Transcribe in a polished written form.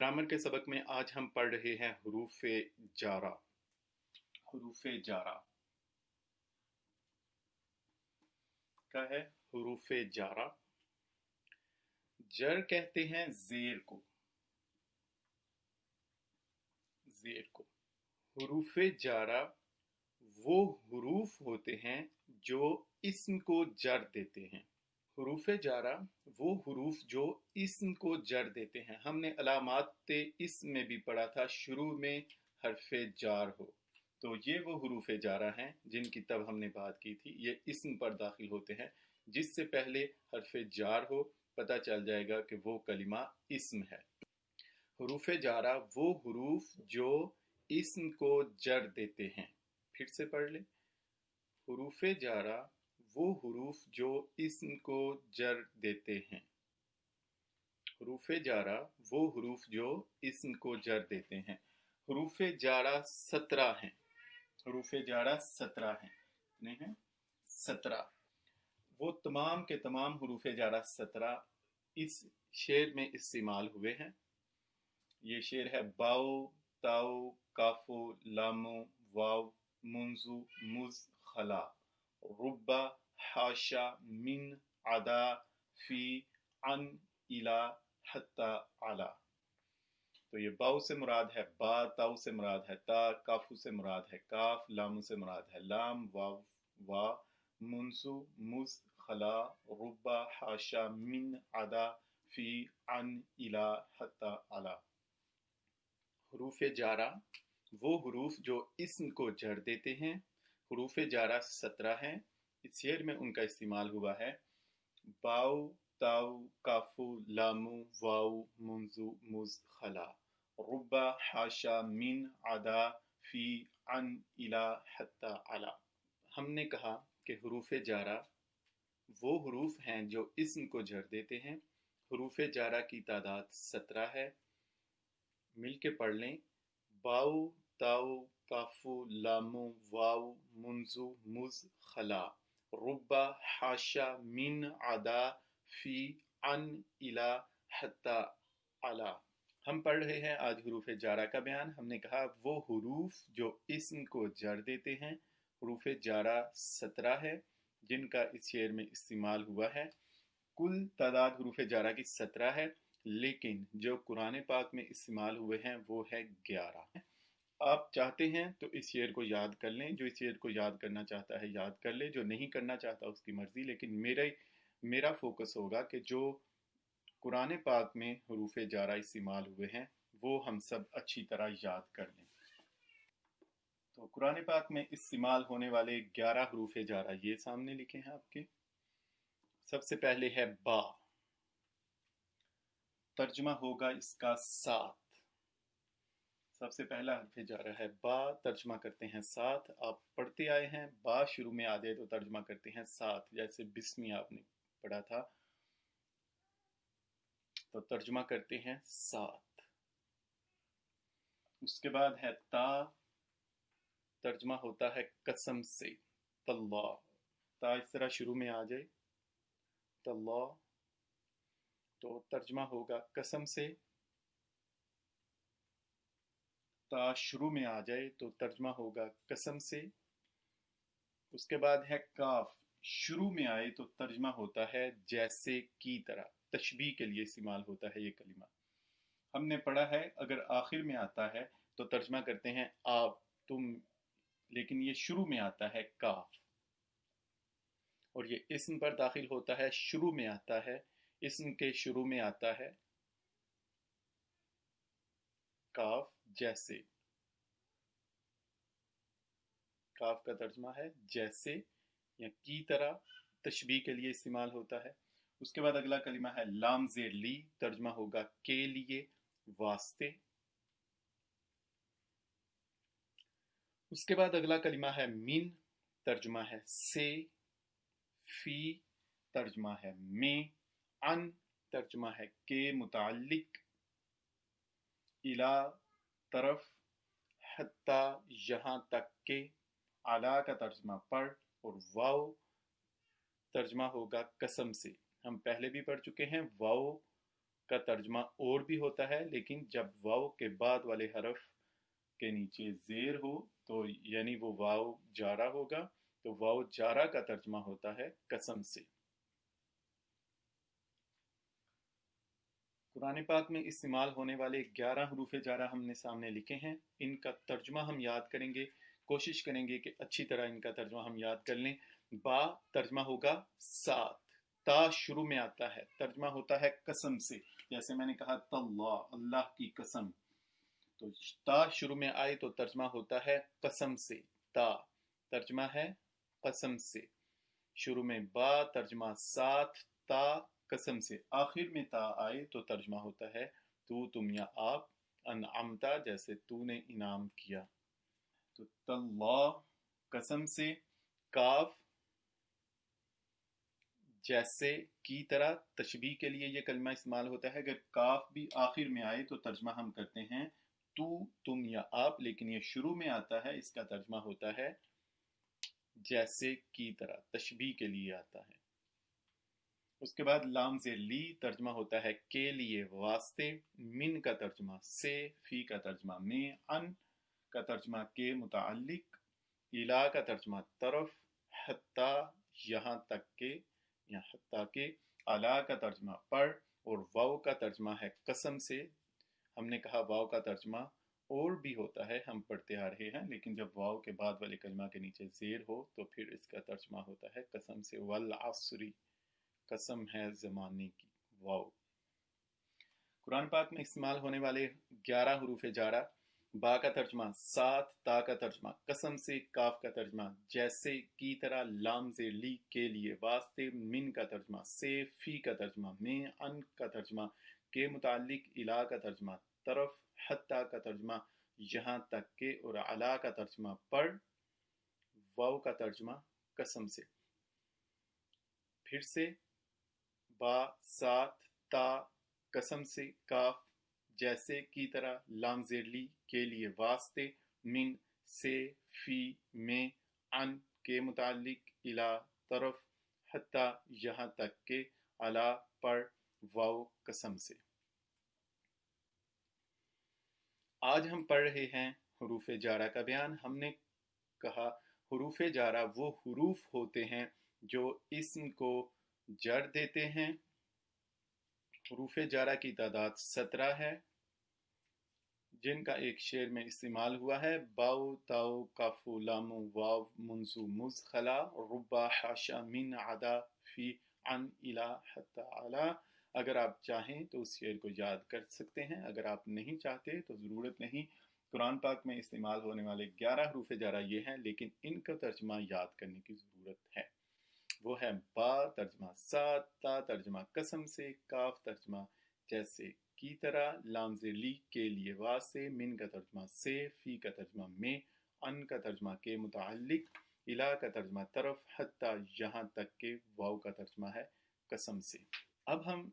Grammar के सबक में आज हम पढ़ रहे हैं हरूफ जारा। हरूफ जारा क्या है? हरूफ जारा जर कहते हैं जेर को। जेर को हरूफ जारा वो हरूफ होते हैं जो इस्म को जर देते हैं। हरूफ जारा वो हरूफ जो इस्म को जर देते हैं। हमने अलामात इस्म में भी पढ़ा था, शुरू में हरफ जार हो, तो ये वो हरूफ जारा हैं जिनकी तब हमने बात की थी। ये इस्म पर दाखिल होते हैं। जिससे पहले हरफ जार हो पता चल जाएगा कि वो कलिमा इस्म है। हरूफ जारा वो हरूफ जो इस्म को जर देते हैं। फिर से पढ़ ले। हरूफ जारा वो हरूफ जो इस्म को जर देते हैं। हरूफ जारा वो हरूफ जो इस्म को जर देते हैं। हरूफ जारा 17 हैं। हरूफ जारा 17 हैं। कितने हैं? 17। वो तमाम के तमाम हरूफ जारा 17 इस शेर में इस्तेमाल हुए हैं। ये शेर है बाओ ताओ काफो लामो वाव मुंजू मुज खला रुब्बा हाशा मिन अदा फी अन इला हत्ता आला। तो ये बाउ से मुराद है बा, ताउ से मुराद है ता, काफू से मुराद है काफ, लामू से मुराद है लाम, वाव वा, मुंसु मुज खला रुब्बा हाशा मिन अदा फी अन इला हत्ता आला। हरूफ जारा वो हरूफ जो इस्म को जर देते हैं। हरूफ जारा 17 हैं। इस शेर में उनका इस्तेमाल हुआ है बाउ ताउ काफू लामू वाउ मुंजू मुज खला रुब्बा हाशा मिन अदा फी अन इला हत्ता अला। हमने कहा कि हरूफ जारा वो हरूफ हैं जो इस्म को जर देते हैं। हरूफ जारा की तादाद 17 है। मिल के पढ़ लें। बाउ ताउ काफू लामू वाउ मुंजू मुज खला रुब्बा हाशा मिन अदा फी अन इला हत्ता अला। हम पढ़ रहे हैं आज हरूफ जारा का बयान। हमने कहा वो हरूफ जो इस्म को जर देते हैं। हरूफ जारा 17 है जिनका इस शेर में इस्तेमाल हुआ है। कुल तादाद हरूफ जारा की 17 है, लेकिन जो कुरान पाक में इस्तेमाल हुए हैं वो है 11। आप चाहते हैं तो इस शेर को याद कर लें। जो इस शेर को याद करना चाहता है याद कर ले, जो नहीं करना चाहता उसकी मर्जी। लेकिन मेरा फोकस होगा कि जो कुरान पाक में हरूफ जारा इस्तेमाल हुए हैं वो हम सब अच्छी तरह याद कर लें। तो कुरान पाक में इस्तेमाल होने वाले 11 हरूफ जारा ये सामने लिखे हैं आपके। सबसे पहले है बा। तर्जुमा होगा इसका 7। सबसे पहला हरफ जारा है बा, तर्जुमा करते हैं 7। आप पढ़ते आए हैं बा शुरू में आ जाए तो तर्जुमा करते हैं 7। जैसे बिस्मी आपने पढ़ा था तो तर्जुमा करते हैं 7। उसके बाद है ता, तर्जुमा होता है कसम से। तल्ला, ता इस तरह शुरू में आ जाए तल्ला तो तर्जुमा होगा कसम से। ता शुरू में आ जाए तो तर्जमा होगा कसम से। उसके बाद है काफ, शुरू में आए तो तर्जमा होता है जैसे की तरह। तशबीह के लिए इस्तेमाल होता है ये कलिमा। हमने पढ़ा है अगर आखिर में आता है तो तर्जमा करते हैं आप तुम, लेकिन ये शुरू में आता है काफ और ये इस्म पर दाखिल होता है। शुरू में आता है, इस्म के शुरू में आता है काफ जैसे। काफ का तर्जमा है जैसे या की तरह, तशबीह के लिए इस्तेमाल होता है। उसके बाद अगला कलिमा है लाम ज़ेर ली, तर्जमा होगा के लिए, वास्ते। उसके बाद अगला कलिमा है मिन, तर्जमा है से। फी, तर्जमा है में। अन, तर्जमा है के मुताल्लिक। इला, तरफ। हत्ता, यहाँ तक के। आला का तर्जमा पर और वाव तर्जमा होगा कसम से। हम पहले भी पढ़ चुके हैं वाव کا तर्जमा और भी होता है, लेकिन जब वाव के बाद वाले हरफ के नीचे ज़ेर हो तो यानी वो वाव जारा होगा, तो वाव जारा का तर्जमा होता है कसम से। कुरान पाक में इस्तेमाल होने वाले 11 हरूफ जारा हमने सामने लिखे हैं। इनका तर्जमा हम याद करेंगे, कोशिश करेंगे कि अच्छी तरह इनका तर्जमा हम याद कर लें। बा तर्जमा होगा साथ, ता शुरू में आता है, तर्जमा होता है कसम से। जैसे मैंने कहा तल्लाह, अल्लाह की कसम, तो ता शुरू में आए तो तर्जमा होता है कसम से। ता तर्जमा है कसम से। शुरू में बा तर्जमा साथ, ता कसम से। आखिर में ता आए तो तर्जमा होता है तू, तुम या आप। अनअमता जैसे तूने इनाम किया। तो तल्लाह कसम से। काफ जैसे की तरह, तशबीह के लिए ये कलमा इस्तेमाल होता है। अगर काफ भी आखिर में आए तो तर्जमा हम करते हैं तू, तुम या आप, लेकिन ये शुरू में आता है, इसका तर्जमा होता है जैसे की तरह, तशबीह के लिए आता है। उसके बाद लाम से ली तर्जमा होता है के लिए, वास्ते। मिन का तर्जमा से, फी का तर्जमा में, अन का तर्जमा के मुताल्लिक, इला का तर्जमा तरफ, हत्ता यहाँ तक के या हत्ता के, अला का तर्जमा पर, और वाव का तर्जमा है कसम से। हमने कहा वाव का तर्जमा और भी होता है, हम पढ़ते आ रहे हैं, लेकिन जब वाव के बाद वाले कलमा के नीचे ज़ेर हो तो फिर इसका तर्जमा होता है कसम से। वल अस्री, कसम है ज़माने की, वाव। कुरान पाक में इस्तेमाल होने वाले 11 हरूफ जारा। बा का तर्जमा साथ, ता का तर्जमा कसम से, काफ का तर्जमा जैसे की तरह, लाम से ली के लिए, वास्ते। मिन का तर्जमा से, फी का तर्जमा में, अन का तर्जमा के मुताल्लिक, इला का तर्जमा तरफ, हत्ता का तर्जमा यहाँ तक के, और अला का तर्जमा पर, वाव का तर्जमा कसम से। फिर से बा साथ, ता कसम से, काफ जैसे की तरह, लाम ज़ेरली के लिए, वास्ते। मिन से, फी में, अन के मुताल्लिक, इला तरफ, हत्ता यहाँ तक के, अला पर, वाव कसम से। आज हम पढ़ रहे हैं हरूफ जारा का बयान। हमने कहा हरूफ जारा वो हरूफ होते हैं जो इस्म को जड़ देते हैं। हरूफ जारा की तादाद 17 है, जिनका एक शेर में इस्तेमाल हुआ है। बाउ, ताउ, काफू, लामू, वाव, मुंसू, मुज, खला, रुबा, हाशा, मिन, आदा, फी, अन, इला, हत्ता, अला। अगर आप चाहें तो उस शेर को याद कर सकते हैं, अगर आप नहीं चाहते तो ज़रूरत नहीं। कुरान पाक में इस्तेमाल होने वाले 11 हरूफ जारा ये हैं, लेकिन इनका तर्जमा याद करने की ज़रूरत है। वो है बा तर्जमा साथ, ता तर्जमा कसम से, काफ तर्जमा जैसे की तरह, लाम से ली के लिए, वास्ते। मिन का तर्जमा से, फी का तर्जमा में, अन का तर्जमा के मुताल्लिक, इला का तर्जमा तरफ, हत्ता यहाँ तक के, वाव का तर्जमा है कसम से। अब हम